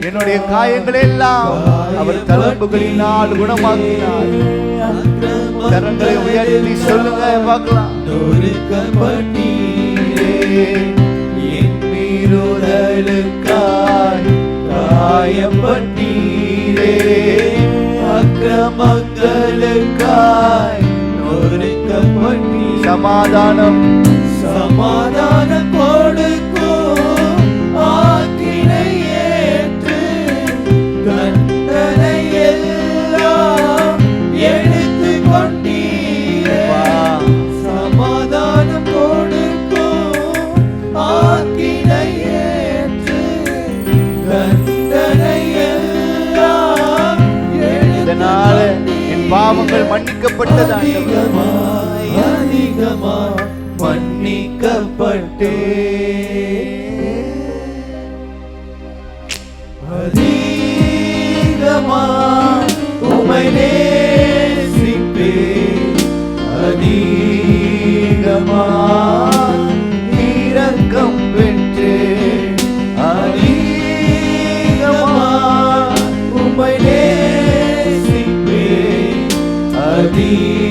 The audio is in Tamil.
என்னுடைய காயங்களை எல்லாம் அவர் தழும்புகளினால் குணமாக்கினார். கரங்களை உயர்த்தி சொல்லுங்க பார்க்கலாம். என் மீறுதலுக்காய் காயப்பட்டீரே, அக்கிரமங்களுக்காய் நொறுக்கப்பட்டீரே. சமாதானம் சமாதானம் கொடுக்கும் ஆக்கினை ஏற்று தண்டனை எல்லாம் எடுத்து கொண்டீரே. சமாதானம் கொடுக்கும் ஆக்கினை ஏற்று தண்டனை எல்லாம் இதனால என் பாவங்கள் மன்னிக்கப்பட்டது. அதிகமாய் மன்னிக்கப்பட்டே, அதிகமாய் உம்மை நேசிப்பே, அதிகமாய் இரக்கம் பெற்றே, அதிகமாய் உம்மை நேசிப்பே, அதிகமாய்